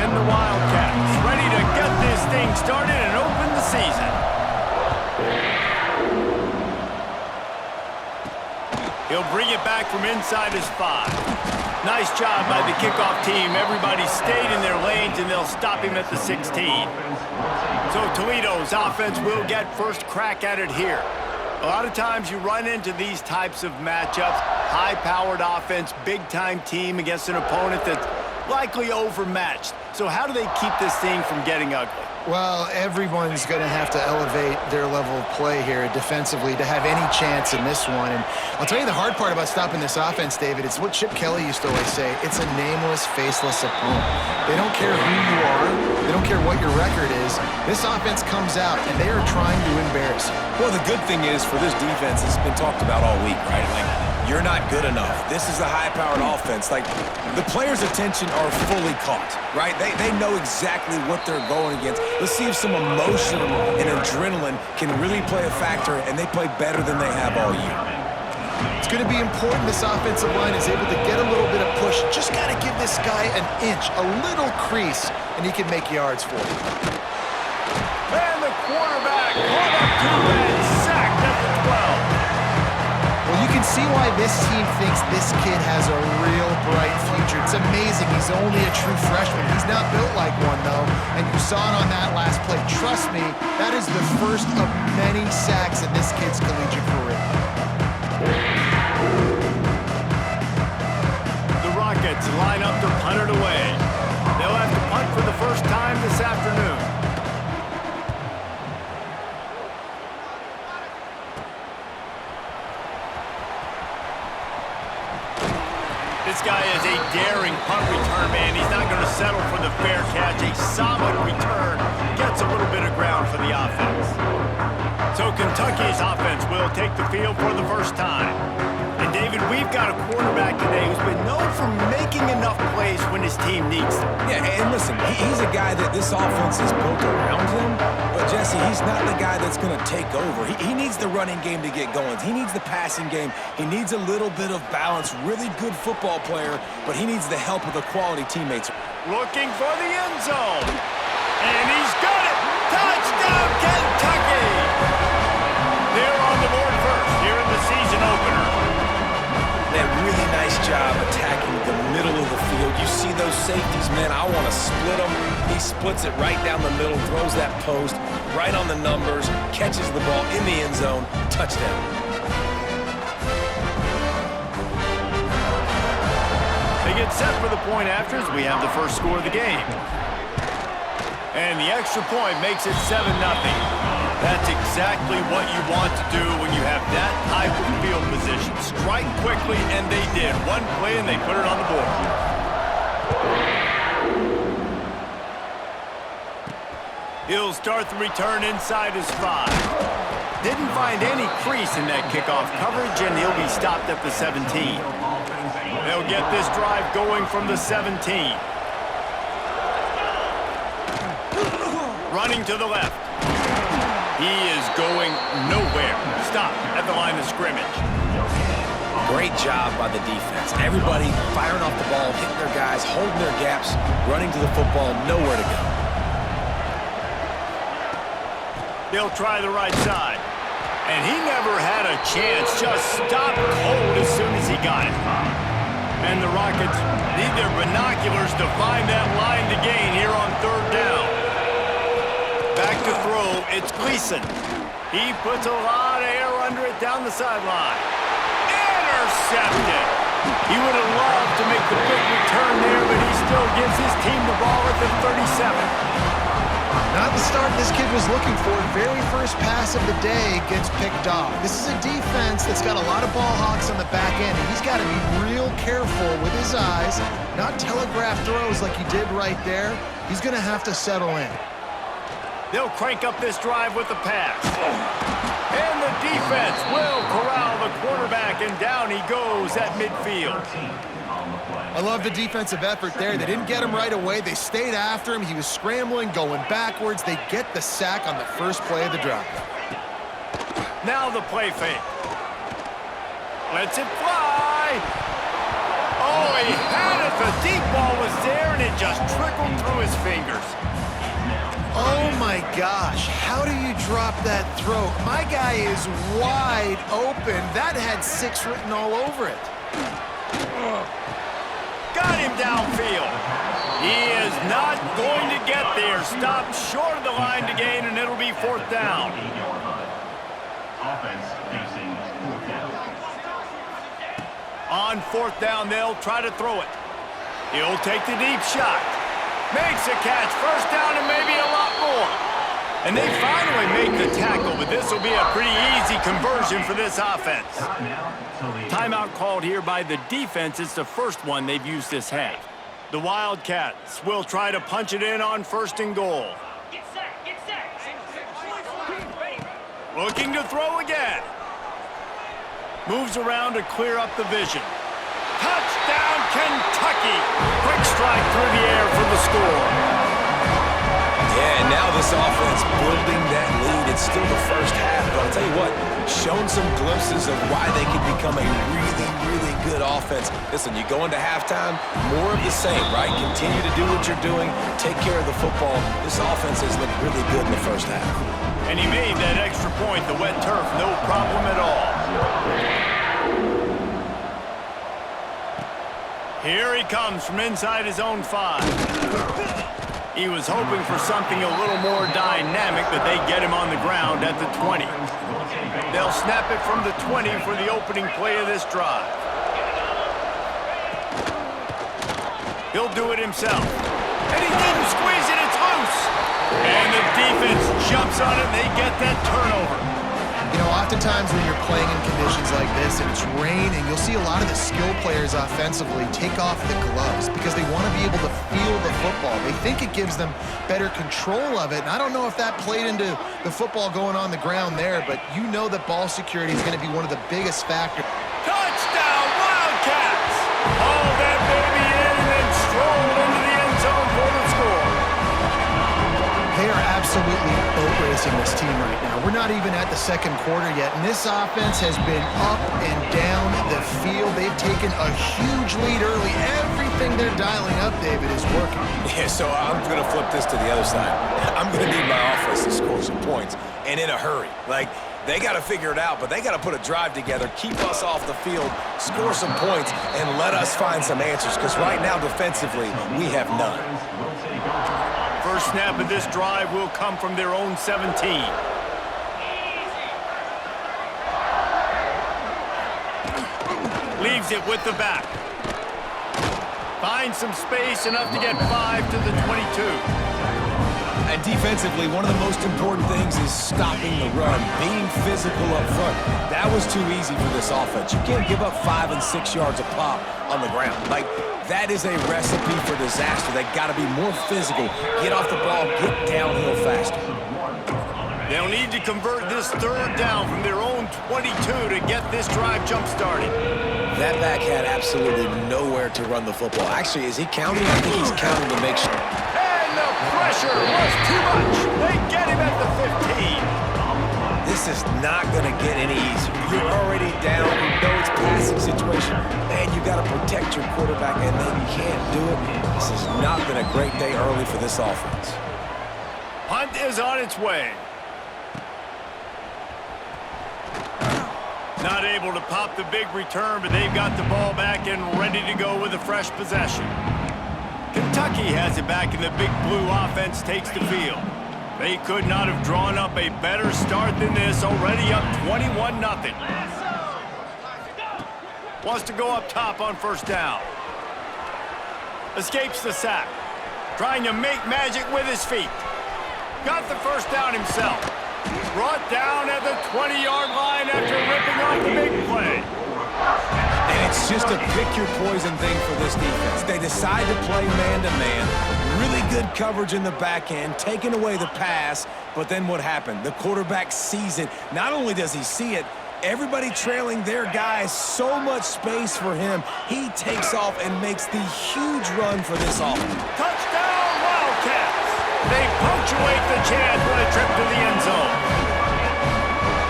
time the Wildcats, ready to get this thing started and open the season. He'll bring it back from inside his 5. Nice job by the kickoff team. Everybody stayed in their lanes, and they'll stop him at the 16. So Toledo's offense will get first crack at it here. A lot of times you run into these types of matchups, high-powered offense, big-time team against an opponent that's likely overmatched. So how do they keep this thing from getting ugly? Well, everyone's going to have to elevate their level of play here defensively to have any chance in this one. And I'll tell you the hard part about stopping this offense, David, it's what Chip Kelly used to always say. It's a nameless, faceless opponent. They don't care who you are. They don't care what your record is. This offense comes out, and they are trying to embarrass you. Well, the good thing is for this defense, it's been talked about all week, right? Like, you're not good enough. This is a high-powered offense. Like, the players' attention are fully caught, right? They know exactly what they're going against. Let's see if some emotion and adrenaline can really play a factor, and they play better than they have all year. It's going to be important this offensive line is able to get a little bit of push. Just got to give this guy an inch, a little crease, and he can make yards for you. And the quarterback caught up to and sacked at the 12. Well, you can see why this team thinks this kid has a real bright future. It's amazing. He's only a true freshman. He's not built like one, though, and you saw it on that last play. Trust me, that is the first of many sacks in this kid's collegiate career. The Rockets line up to punt it away. They'll have to punt for the first time this afternoon. This guy is a daring punt return man. He's not going to settle for the fair catch. A solid return gets a little bit of ground for the offense. So Kentucky's offense will take the field for the first time. And David, we've got a quarterback today who's been known for making enough plays when his team needs them. Yeah, and listen, he's a guy that this offense is built around him. But, Jesse, he's not the guy that's going to take over. He needs the running game to get going. He needs the passing game. He needs a little bit of balance. Really good football player, but he needs the help of the quality teammates. Looking for the end zone. And he's got it. Touchdown, Kentucky! They're on the board first here in the season opener. That really nice job attacking the middle of the field. You see those safeties, man, I want to split them. He splits it right down the middle, throws that post, right on the numbers, catches the ball in the end zone, touchdown. They get set for the point after as we have the first score of the game. And the extra point makes it 7-0. That's exactly what you want to do when you have that type of field position. Strike quickly, and they did. One play, and they put it on the board. He'll start the return inside his 5. Didn't find any crease in that kickoff coverage, and he'll be stopped at the 17. They'll get this drive going from the 17. Running to the left. He is going nowhere. Stop at the line of scrimmage. Great job by the defense. Everybody firing off the ball, hitting their guys, holding their gaps, running to the football, nowhere to go. They'll try the right side. And he never had a chance. Just stopped cold as soon as he got it. And the Rockets need their binoculars to find that line to gain here on third down. Back to throw, it's Gleason. He puts a lot of air under it down the sideline. Intercepted. He would have loved to make the big return there, but he still gives his team the ball at the 37. Not the start this kid was looking for. Very first pass of the day gets picked off. This is a defense that's got a lot of ball hawks on the back end, and he's got to be real careful with his eyes, not telegraph throws like he did right there. He's going to have to settle in. They'll crank up this drive with the pass. And the defense will corral the quarterback, and down he goes at midfield. I love the defensive effort there. They didn't get him right away. They stayed after him. He was scrambling, going backwards. They get the sack on the first play of the drive. Now the play fake. Lets it fly. Oh, he had it. The deep ball was there, and it just trickled through his fingers. Oh, my gosh. How do you drop that throw? My guy is wide open. That had 6 written all over it. Got him downfield. He is not going to get there. Stopped short of the line to gain, and it'll be 4th down. On 4th down, they'll try to throw it. He'll take the deep shot. Makes a catch. 1st down and maybe a lot more. And they finally make the tackle, but this will be a pretty easy conversion for this offense. Timeout called here by the defense. It's the first one they've used this half. The Wildcats will try to punch it in on 1st and goal. Looking to throw again. Moves around to clear up the vision. Touchdown, Kentucky! Quick strike through the air for the score. Yeah, and now this offense building that lead. It's still the first half, but I'll tell you what, shown some glimpses of why they could become a really, really good offense. Listen, you go into halftime, more of the same, right? Continue to do what you're doing, take care of the football. This offense has looked really good in the first half. And he made that extra point, the wet turf, no problem at all. Here he comes from inside his own 5. He was hoping for something a little more dynamic, but they get him on the ground at the 20. They'll snap it from the 20 for the opening play of this drive. He'll do it himself. And he didn't squeeze it, it's loose. And the defense jumps on it, and they get that turnover. You know, oftentimes when you're playing in conditions like this and it's raining, you'll see a lot of the skill players offensively take off the gloves because they want to be able to feel the football. They think it gives them better control of it. And I don't know if that played into the football going on the ground there, but you know that ball security is going to be one of the biggest factors. Touchdown, Wildcats! Hauled that baby in and then strolled into the end zone for the score. They are absolutely boat racing this team right now. We're not even at the 2nd quarter yet, and this offense has been up and down the field. They've taken a huge lead early. Everything they're dialing up, David, is working. Yeah, so I'm going to flip this to the other side. I'm going to need my offense to score some points, and in a hurry. Like, they got to figure it out, but they got to put a drive together, keep us off the field, score some points, and let us find some answers, because right now, defensively, we have none. First snap of this drive will come from their own 17. Leaves it with the back. Finds some space, enough to get 5 to the 22. And defensively, one of the most important things is stopping the run, being physical up front. That was too easy for this offense. You can't give up 5 and 6 yards a pop on the ground. Like, that is a recipe for disaster. They got to be more physical, get off the ball, get downhill faster. They'll need to convert this 3rd down from their own 22 to get this drive jump-started. That back had absolutely nowhere to run the football. Actually, is he counting? I think he's counting to make sure. And the pressure was too much. They get him at the 15. This is not going to get any easier. You're already down. You know it's passing situation. Man, you got to protect your quarterback, and they can't do it. This has not been a great day early for this offense. Punt is on its way. Not able to pop the big return, but they've got the ball back and ready to go with a fresh possession. Kentucky has it back, and the big blue offense takes the field. They could not have drawn up a better start than this, already up 21-0. Wants to go up top on 1st down. Escapes the sack. Trying to make magic with his feet. Got the 1st down himself. Brought down at the 20-yard line after ripping off the big play. And it's just a pick-your-poison thing for this defense. They decide to play man-to-man. Really good coverage in the back end, taking away the pass, but then what happened? The quarterback sees it. Not only does he see it, everybody trailing their guy, so much space for him. He takes off and makes the huge run for this offense. Touchdown, Wildcats! They punctuate the chance with a trip to the end zone.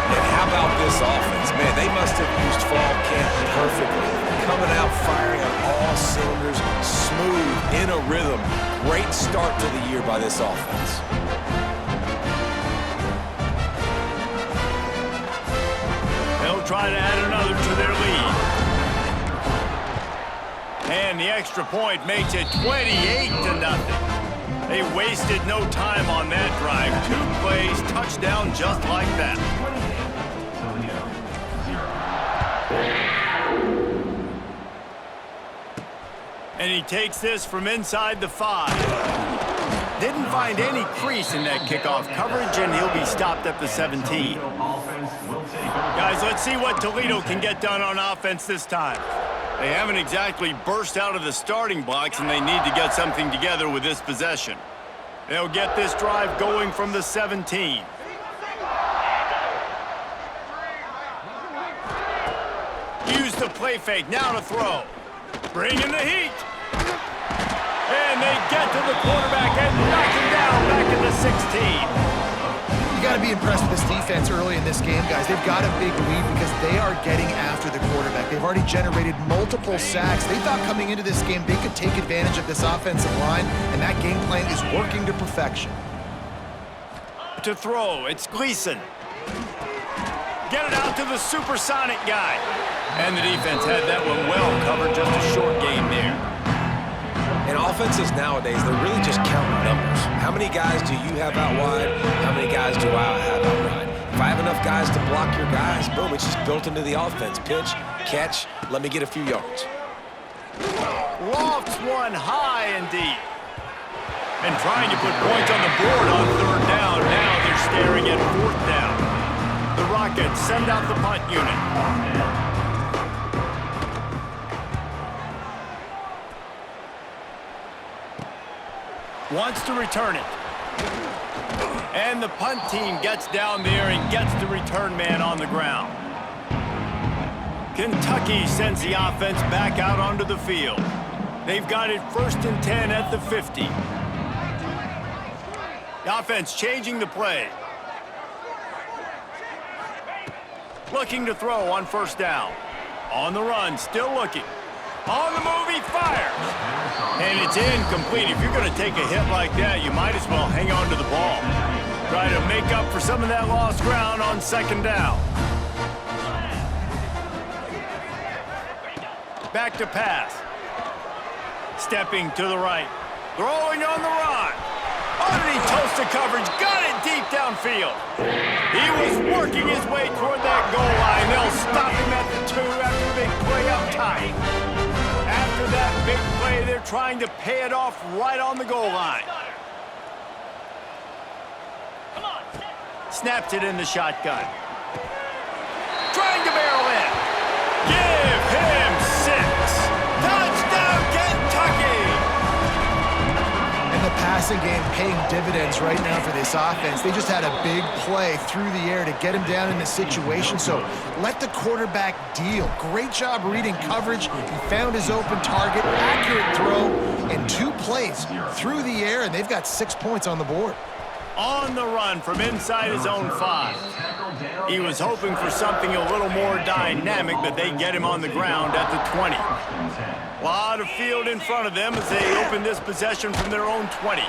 And how about this offense? Man, they must have used fall camp perfectly. Coming out firing on all cylinders, smooth, in a rhythm. Great start to the year by this offense. They'll try to add another to their lead. And the extra point makes it 28-0. They wasted no time on that drive. 2 plays, touchdown just like that. And he takes this from inside the 5. Didn't find any crease in that kickoff coverage, and he'll be stopped at the 17. Guys, let's see what Toledo can get done on offense this time. They haven't exactly burst out of the starting blocks, and they need to get something together with this possession. They'll get this drive going from the 17. Use the play fake, now to throw. Bring in the heat. And they get to the quarterback and knock him down back at the 16. You got to be impressed with this defense early in this game, guys. They've got a big lead because they are getting after the quarterback. They've already generated multiple sacks. They thought coming into this game they could take advantage of this offensive line, and that game plan is working to perfection. To throw, it's Gleason. Get it out to the supersonic guy. And the defense had that one well covered, just a short game there. And offenses nowadays, they're really just counting numbers. How many guys do you have out wide? How many guys do I have out wide? If I have enough guys to block your guys, boom, it's just built into the offense. Pitch, catch, let me get a few yards. Lofts one high and deep. And trying to put points on the board on 3rd down. Now they're staring at 4th down. The Rockets send out the punt unit. Wants to return it. And the punt team gets down there and gets the return man on the ground. Kentucky sends the offense back out onto the field. They've got it 1st and 10 at the 50. The offense changing the play. Looking to throw on 1st down. On the run, still looking. On the move, he fires. And it's incomplete. If you're going to take a hit like that, you might as well hang on to the ball. Try to make up for some of that lost ground on 2nd down. Back to pass. Stepping to the right. Throwing on the run. Underneath toast to coverage. Got it deep downfield. He was working his way toward that goal line. They'll stop him at the 2 after the big play up tight. After that big play, they're trying to pay it off right on the goal line. Snaps it in the shotgun. Trying to barrel in. Give him 6. Touchdown, Kentucky! And the passing game paying dividends right now for this offense. They just had a big play through the air to get him down in the situation. So let the quarterback deal. Great job reading coverage. He found his open target, accurate throw, and 2 plays through the air, and they've got 6 points on the board. On the run from inside his own 5. He was hoping for something a little more dynamic, but they get him on the ground at the 20. A lot of field in front of them as they open this possession from their own 20.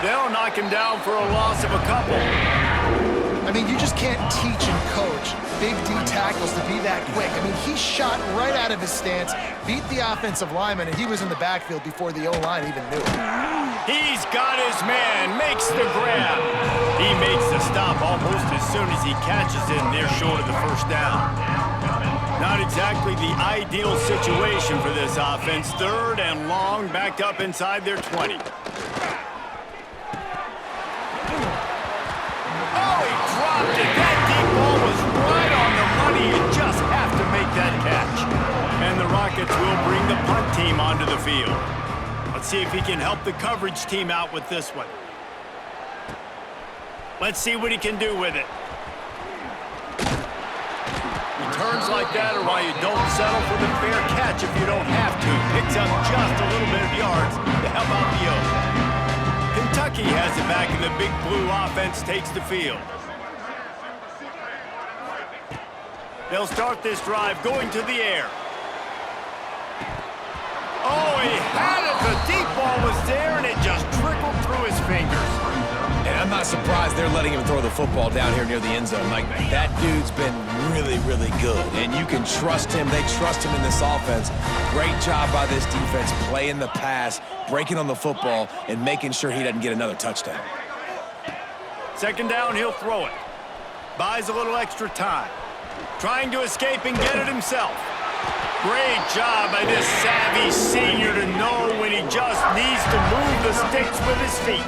They'll knock him down for a loss of a couple. I mean, you just can't teach and coach big D tackles to be that quick. I mean, he shot right out of his stance, beat the offensive lineman, and he was in the backfield before the O-line even knew it. He's got his man, makes the grab. He makes the stop almost as soon as he catches it, and they're short of the 1st down. Not exactly the ideal situation for this offense. 3rd and long, backed up inside their 20. Oh, he dropped it. That deep ball was right on the money. You just have to make that catch. And the Rockets will bring the punt team onto the field. Let's see if he can help the coverage team out with this one. Let's see what he can do with it. Returns like that are why you don't settle for the fair catch if you don't have to. Picks up just a little bit of yards to help out the O. Kentucky has it back, and the big blue offense takes the field. They'll start this drive going to the air. Oh, he had it. The deep ball was there, and it just trickled through his fingers. And I'm not surprised they're letting him throw the football down here near the end zone. Like, that dude's been really, really good. And you can trust him. They trust him in this offense. Great job by this defense playing the pass, breaking on the football, and making sure he doesn't get another touchdown. Second down, he'll throw it. Buys a little extra time. Trying to escape and get it himself. Great job by this savvy senior to know when he just needs to move the sticks with his feet.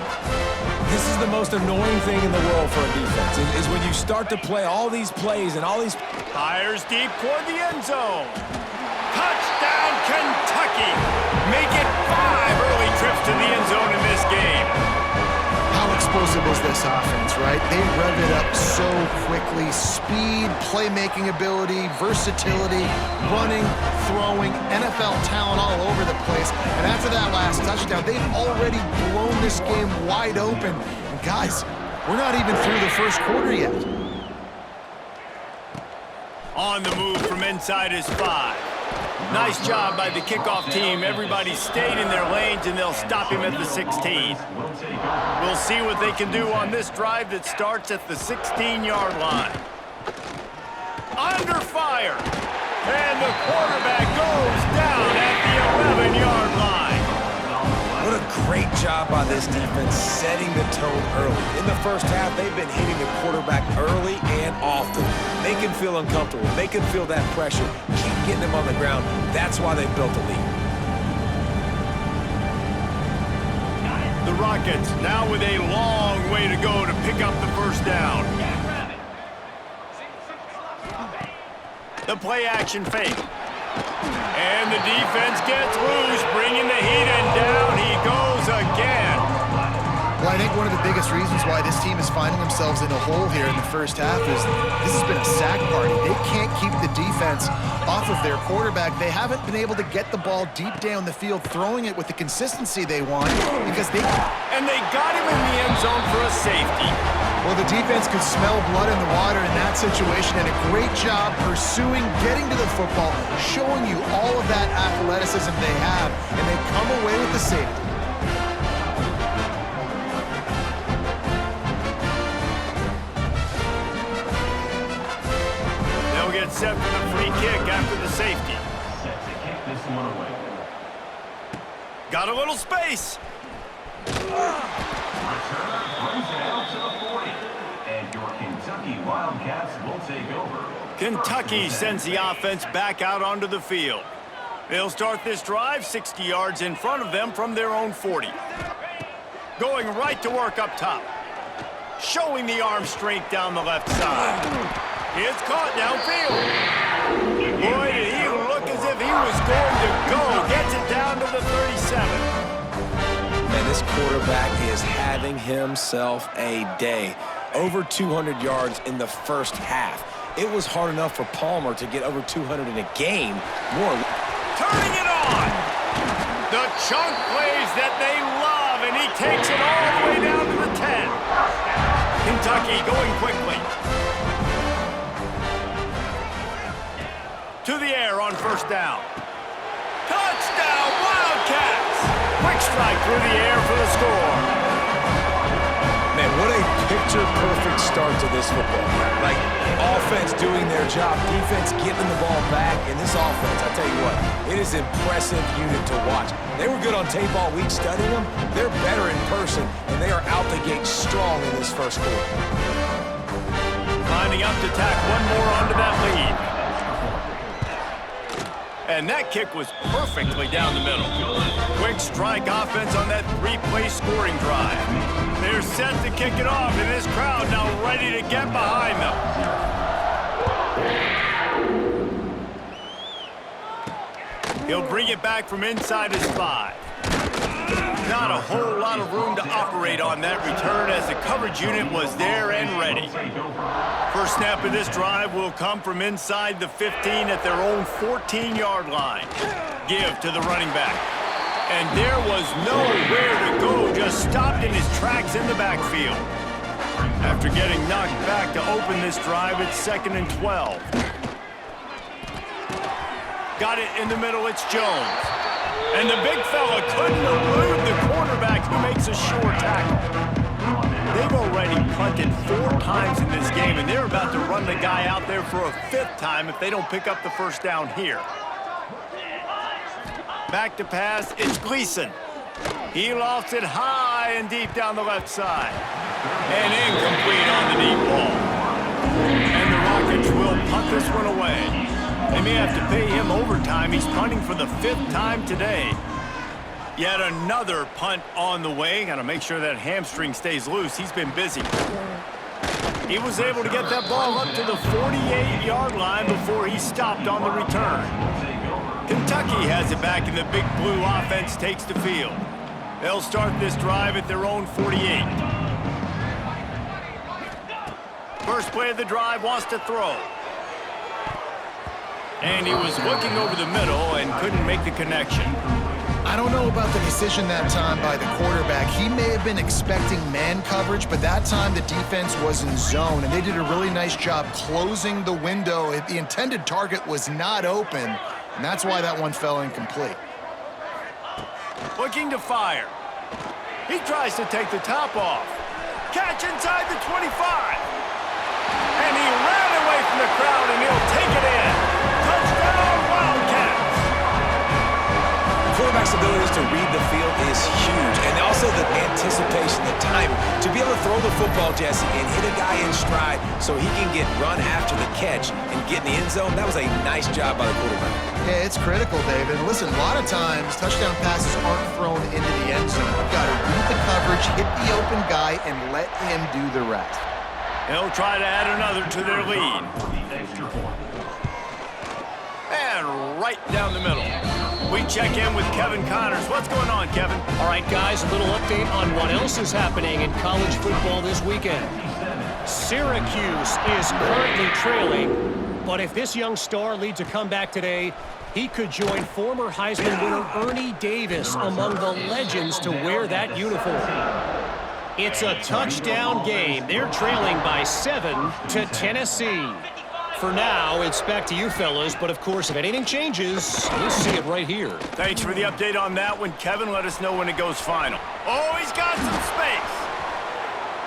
This is the most annoying thing in the world for a defense, is when you start to play all these plays and all these... Fires deep toward the end zone. Touchdown, Kentucky. Make it 5 early trips to the end zone in this game. How explosive is this offense, right? They rev it up so quickly. Speed, playmaking ability, versatility, running, throwing, NFL talent all over the place. And after that last touchdown, they've already blown this game wide open. And guys, we're not even through the first quarter yet. On the move from inside his 5. Nice job by the kickoff team. Everybody stayed in their lanes, and they'll stop him at the 16. We'll see what they can do on this drive that starts at the 16-yard line. Under fire. And the quarterback goes down at the 11-yard line. What a great job by this defense setting the tone early. In the first half, they've been hitting the quarterback early and often. Make him feel uncomfortable. Make him feel that pressure. Keep getting him on the ground. That's why they've built a lead. The Rockets now with a long way to go to pick up the first down. The play action fake. And the defense gets loose, bringing the heat, and down he goes again. Well, I think one of the biggest reasons why this team is finding themselves in a hole here in the first half is this has been a sack party. They can't keep the defense off of their quarterback. They haven't been able to get the ball deep down the field, throwing it with the consistency they want because they... And they got him in the end zone for a safety. Well, the defense could smell blood in the water in that situation, and a great job pursuing, getting to the football, showing you all of that athleticism they have, and they come away with the safety. They'll get set for the free kick after the safety. Set to kick this one away. Got a little space. Returner brings it out to the 40. And your Kentucky Wildcats will take over. Kentucky sends the offense back out onto the field. They'll start this drive 60 yards in front of them from their own 40. Going right to work up top. Showing the arm strength down the left side. It's caught downfield. Boy, did he look as if he was going to go. Gets it down to the 37. Man, this quarterback is having himself a day. Over 200 yards in the first half. It was hard enough for Palmer to get over 200 in a game. Turning it on. The chunk plays that they love, and he takes it all the way down to the 10. Kentucky going quickly. To the air on first down. Touchdown, Wildcats! Quick strike through the air for the score. Man, what a picture-perfect start to this football game. Like, offense doing their job, defense getting the ball back, and this offense, I tell you what, it is an impressive unit to watch. They were good on tape all week studying them. They're better in person, and they are out the gate strong in this first quarter. Lining up to tack one more onto that lead. And that kick was perfectly down the middle. Quick strike offense on that three-play scoring drive. They're set to kick it off, and this crowd now ready to get behind them. He'll bring it back from inside his 5. Not a whole lot of room to operate on that return as the coverage unit was there and ready. First snap of this drive will come from inside the 15 at their own 14-yard line. Give to the running back. And there was nowhere to go, just stopped in his tracks in the backfield. After getting knocked back to open this drive, it's 2nd and 12. Got it in the middle, it's Jones. And the big fella couldn't elude the quarterback who makes a sure tackle. They've already punted 4 times in this game, and they're about to run the guy out there for a 5th time if they don't pick up the first down here. Back to pass, it's Gleason. He lofts it high and deep down the left side. And incomplete on the deep ball. And the Rockets will punt this one away. They may have to pay him overtime. He's punting for the 5th time today. Yet another punt on the way. Got to make sure that hamstring stays loose. He's been busy. He was able to get that ball up to the 48-yard line before he stopped on the return. Kentucky has it back, and the Big Blue offense takes the field. They'll start this drive at their own 48. First play of the drive, wants to throw. And he was looking over the middle and couldn't make the connection. I don't know about the decision that time by the quarterback. He may have been expecting man coverage, but that time the defense was in zone, and they did a really nice job closing the window. The intended target was not open, and that's why that one fell incomplete. Looking to fire. He tries to take the top off. Catch inside the 25. And he ran away from the crowd, and he'll take it in. Touchdown, Wildcats. Quarterback's abilities to read the field is huge, and also the anticipation, the time to be able to throw the football, Jesse, and hit a guy in stride so he can get run after the catch and get in the end zone. That was a nice job by the quarterback. Yeah, it's critical, David. Listen, a lot of times touchdown passes aren't thrown into the end zone. You've got to read the coverage, hit the open guy, and let him do the rest. They'll try to add another to their lead. And right down the middle. We check in with Kevin Connors. What's going on, Kevin? All right, guys, a little update on what else is happening in college football this weekend. Syracuse is currently trailing, but if this young star leads a comeback today, he could join former Heisman winner Ernie Davis among the legends to wear that uniform. It's a touchdown game. They're trailing by 7 to Tennessee. For now, it's back to you fellas, but of course, if anything changes, you'll see it right here. Thanks for the update on that one, Kevin. Let us know when it goes final. Oh, he's got some space.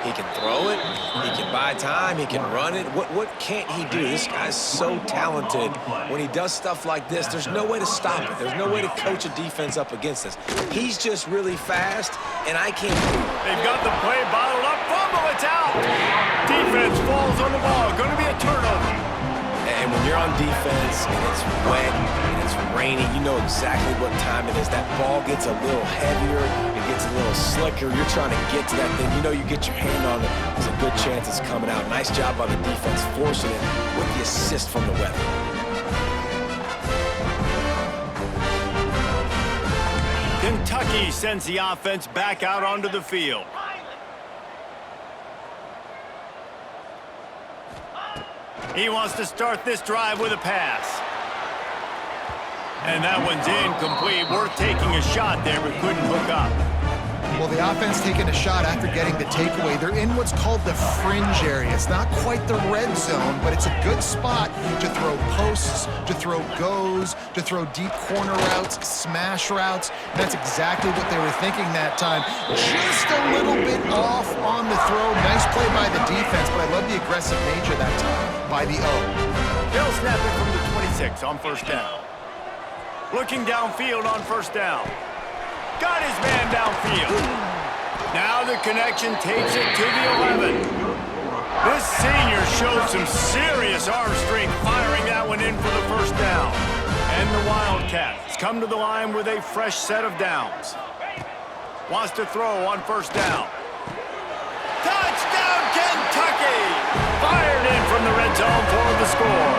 He can throw it, he can buy time, he can run it. What can't he do? This guy's so talented. When he does stuff like this, there's no way to stop it. There's no way to coach a defense up against this. He's just really fast, and I can't. They've got the play bottled up. Fumble, it's out. Defense falls on the ball. Going to be a turnover. And when you're on defense and it's wet and it's rainy, you know exactly what time it is. That ball gets a little heavier, it gets a little slicker. You're trying to get to that thing. You know you get your hand on it, there's a good chance it's coming out. Nice job by the defense forcing it with the assist from the weather. Kentucky sends the offense back out onto the field. He wants to start this drive with a pass. And that one's incomplete. Worth taking a shot there, but couldn't hook up. Well, the offense taking a shot after getting the takeaway. They're in what's called the fringe area. It's not quite the red zone, but it's a good spot to throw posts, to throw goes, to throw deep corner routes, smash routes. And that's exactly what they were thinking that time. Just a little bit off on the throw. Nice play by the defense, but I love the aggressive nature that time by the O. They'll snap it from the 26 on first down. Looking downfield on first down. Got his man downfield. Now the connection takes it to the 11. This senior shows some serious arm strength firing that one in for the first down. And the Wildcats come to the line with a fresh set of downs. Wants to throw on first down. Touchdown, Kentucky! Fired in from the red zone for the score.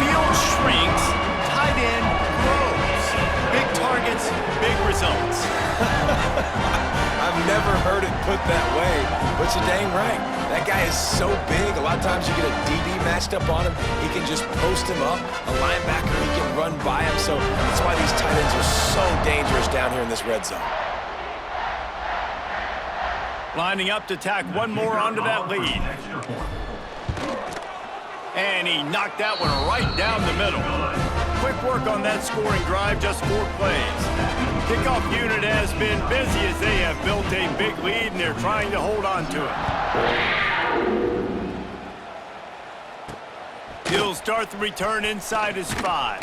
Field shrinks, tight end grows. Big targets, big results. I've never heard it put that way, but you're dang right. That guy is so big. A lot of times you get a DB matched up on him. He can just post him up. A linebacker, he can run by him. So that's why these tight ends are so dangerous down here in this red zone. Lining up to tack one more onto that lead. And he knocked that one right down the middle. quick work on that scoring drive, just 4 plays. Kickoff unit has been busy as they have built a big lead, and they're trying to hold on to it. He'll start the return inside his 5.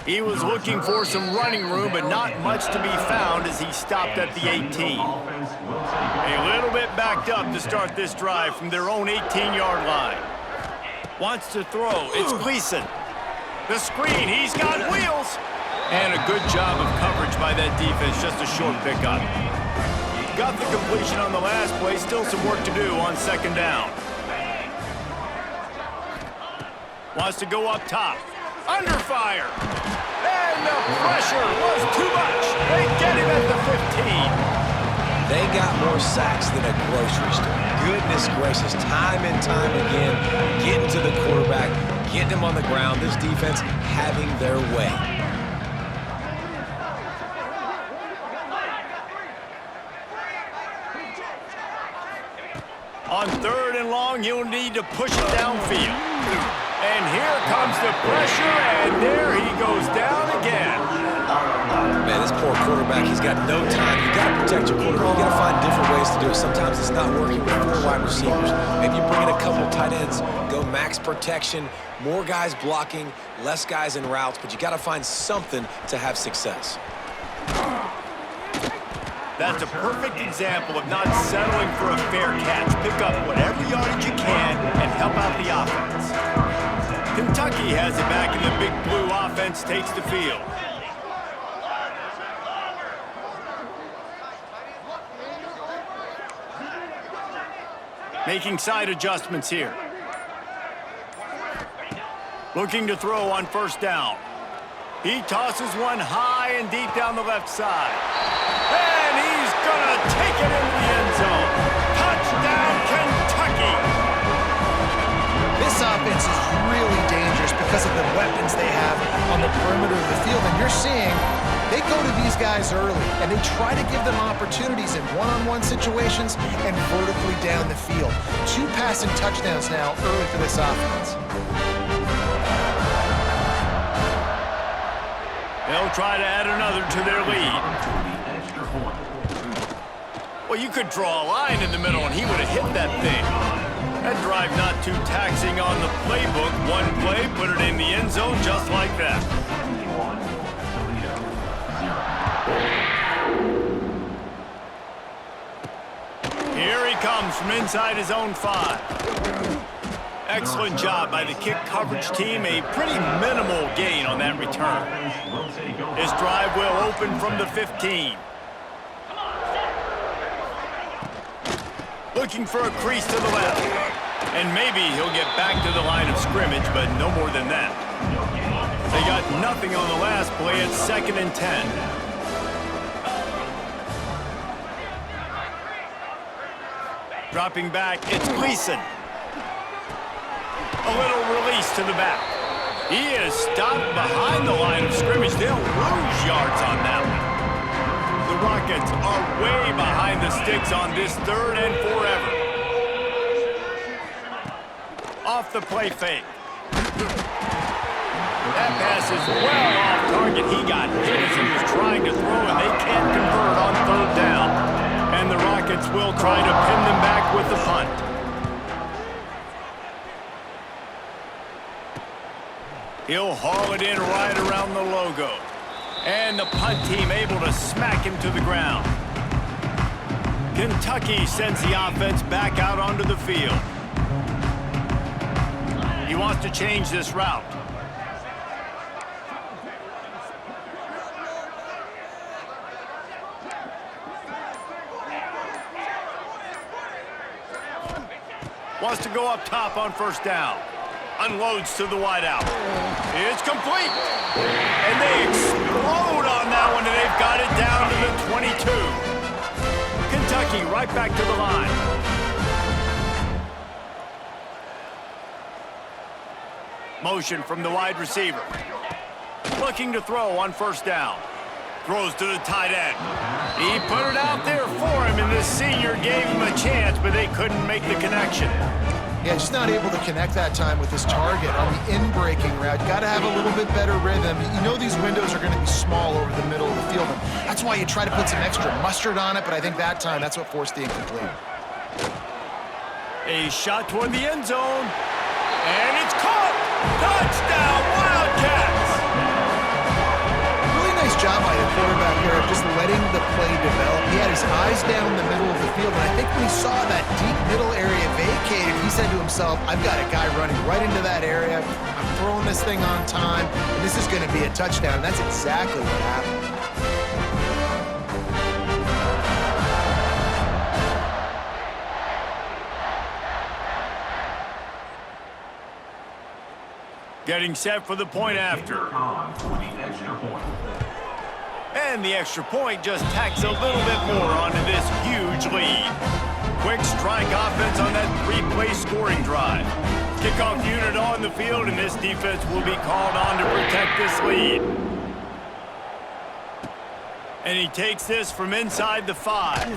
He was looking for some running room, but not much to be found as he stopped at the 18. A little bit backed up to start this drive from their own 18-yard line. Wants to throw. It's Gleason. The screen. He's got wheels. And a good job of coverage by that defense. Just a short pickup. Got the completion on the last play. Still some work to do on second down. Wants to go up top. Under fire. And the pressure was too much. They get him at the 15. They got more sacks than a grocery store. Goodness gracious, time and time again, getting to the quarterback, getting him on the ground. This defense having their way. On 3rd and long, you'll need to push it downfield. And here comes the pressure, and there he goes down again. Man, this poor quarterback, he's got no time. You got to protect your quarterback. You got to find different ways to do it. Sometimes it's not working with 4 wide receivers. Maybe you bring in a couple tight ends, go max protection, more guys blocking, less guys in routes, but you got to find something to have success. That's a perfect example of not settling for a fair catch. Pick up whatever yardage you can and help out the offense. Kentucky has it back, and the big blue offense takes the field. Making side adjustments here. Looking to throw on 1st down. He tosses one high and deep down the left side. And he's gonna take it into the end zone. Touchdown, Kentucky! This offense is really dangerous because of the weapons they have on the perimeter of the field. And you're seeing they go to these guys early, and they try to give them opportunities in one-on-one situations and vertically down the field. 2 passing touchdowns now early for this offense. They'll try to add another to their lead. Well, you could draw a line in the middle, and he would have hit that thing. That drive not too taxing on the playbook. 1 play, put it in the end zone just like that. Here he comes from inside his own 5. Excellent job by the kick coverage team. A pretty minimal gain on that return. His drive will open from the 15. Looking for a crease to the left. And maybe he'll get back to the line of scrimmage, but no more than that. They got nothing on the last play. It's 2nd and 10. Dropping back, it's Gleason. A little release to the back. He is stopped behind the line of scrimmage. They'll lose yards on that one. The Rockets are way behind the sticks on this 3rd and forever. Off the play fake. That pass is well off target. He got hit as he was trying to throw, and they can't convert on 3rd down. And the Rockets will try to pin them back with the punt. He'll haul it in right around the logo. And the punt team able to smack him to the ground. Kentucky sends the offense back out onto the field. He wants to change this route. Wants to go up top on 1st down. Unloads to the wideout. It's complete. And they explode on that one, and they've got it down to the 22. Kentucky right back to the line. Motion from the wide receiver. Looking to throw on 1st down. Throws to the tight end. He put it out there for him, and the senior gave him a chance, but they couldn't make the connection. Yeah, just not able to connect that time with his target on the in-breaking route. Got to have a little bit better rhythm. You know these windows are going to be small over the middle of the field, and that's why you try to put some extra mustard on it, but I think that time, that's what forced the incomplete. A shot toward the end zone, and it's caught! Touchdown, Wildcats! Really nice job by the quarterback there of just letting the play develop. He had his eyes down in the middle of the field, and I think when he saw that deep middle area vacated, he said to himself, I've got a guy running right into that area. I'm throwing this thing on time, and this is going to be a touchdown. And that's exactly what happened. Getting set for the point after. For the extra point. And the extra point just tacks a little bit more onto this huge lead. Quick strike offense on that three-play scoring drive. Kickoff unit on the field, and this defense will be called on to protect this lead. And he takes this from inside the 5.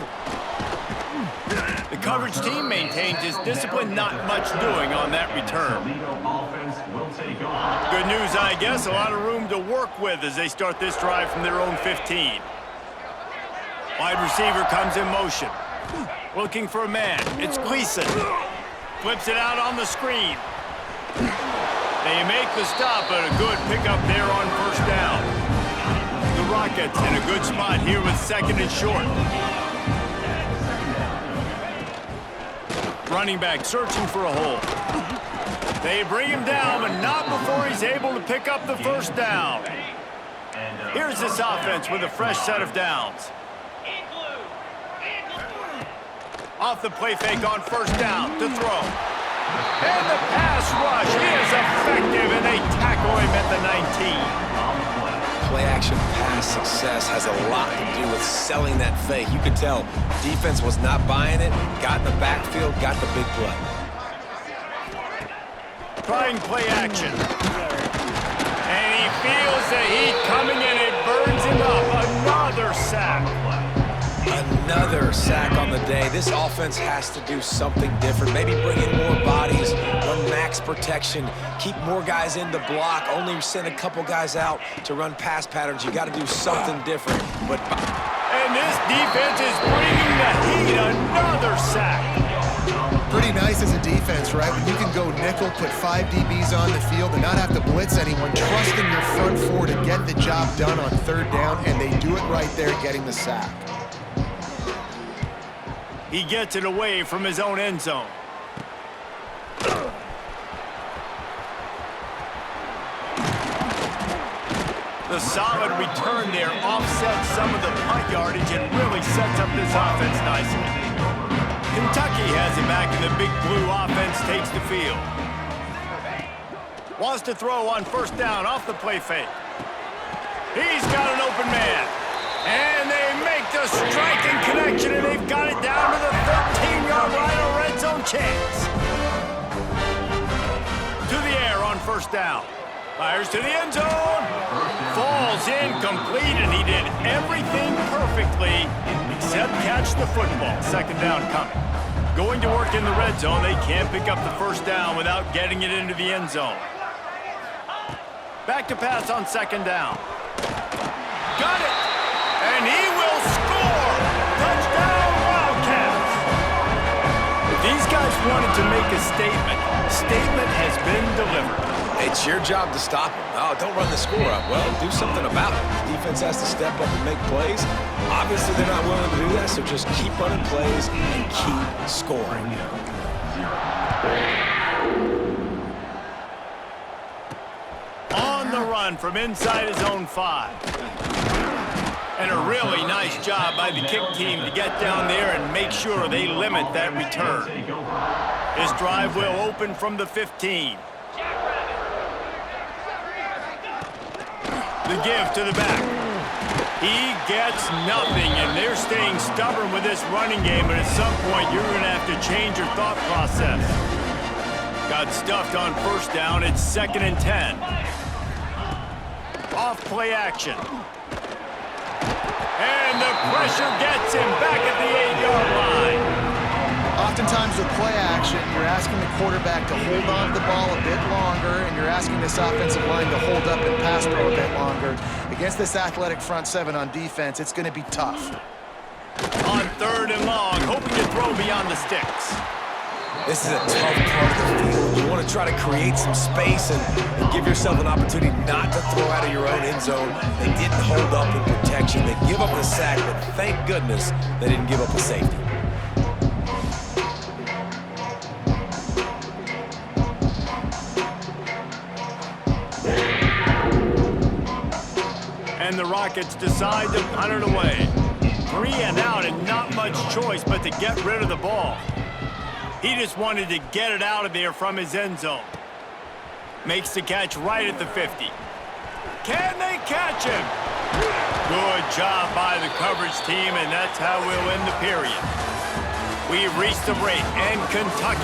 The coverage team maintains his discipline, not much doing on that return. Toledo offense will take over. Good news, I guess. A lot of room to work with as they start this drive from their own 15. Wide receiver comes in motion. Looking for a man. It's Gleason. Flips it out on the screen. They make the stop, but a good pickup there on first down. The Rockets in a good spot here with second and short. Running back searching for a hole. They bring him down, but not before he's able to pick up the first down. Here's this offense with a fresh set of downs. Off the play fake on first down to throw. And the pass rush is effective, and they tackle him at the 19. Play-action pass success has a lot to do with selling that fake. You could tell defense was not buying it, got in the backfield, got the big play. Trying play action. And he feels the heat coming, and it burns him up. Another sack. Another sack on the day. This offense has to do something different. Maybe bring in more bodies, run max protection, keep more guys in the block, only send a couple guys out to run pass patterns. You got to do something different. And this defense is bringing the heat. Another sack. Pretty nice as a defense, right? When you can go nickel, put 5 DBs on the field and not have to blitz anyone, trusting your front four to get the job done on third down, and they do it right there, getting the sack. He gets it away from his own end zone. The solid return there offsets some of the punt yardage and really sets up this offense nicely. Kentucky has it back, and the big blue offense takes the field. Wants to throw on first down off the play fake. He's got an open man. And they make the striking connection, and they've got it down to the 13-yard line, a red zone chance. To the air on first down. Fires to the end zone. Falls incomplete, and he did everything perfectly except catch the football. Second down coming. Going to work in the red zone. They can't pick up the first down without getting it into the end zone. Back to pass on second down. Got it! And he will score! Touchdown, Wildcats! If these guys wanted to make a statement has been delivered. It's your job to stop him. Oh, don't run the score up. Well, do something about it. The defense has to step up and make plays. Obviously, they're not willing to do that, so just keep running plays and keep scoring. On the run from inside his own 5. And a really nice job by the kick team to get down there and make sure they limit that return. This drive will open from the 15. The give to the back. He gets nothing, and they're staying stubborn with this running game, but at some point you're going to have to change your thought process. Got stuffed on first down. It's 2nd and 10. Off play action. And the pressure gets him back at the 8-yard line. Oftentimes with play action, you're asking the quarterback to hold on to the ball a bit longer, and you're asking this offensive line to hold up and pass pro a bit longer. Against this athletic front seven on defense, it's going to be tough. On 3rd and long, hoping to throw beyond the sticks. This is a tough part of the field. You want to try to create some space and give yourself an opportunity not to throw out of your own end zone. They didn't hold up in protection. They give up the sack, but thank goodness they didn't give up a safety. And the Rockets decide to punt it away. 3 and out and not much choice but to get rid of the ball. He just wanted to get it out of there from his end zone. Makes the catch right at the 50. Can they catch him? Good job by the coverage team, and that's how we'll end the period. We've reached the break, and Kentucky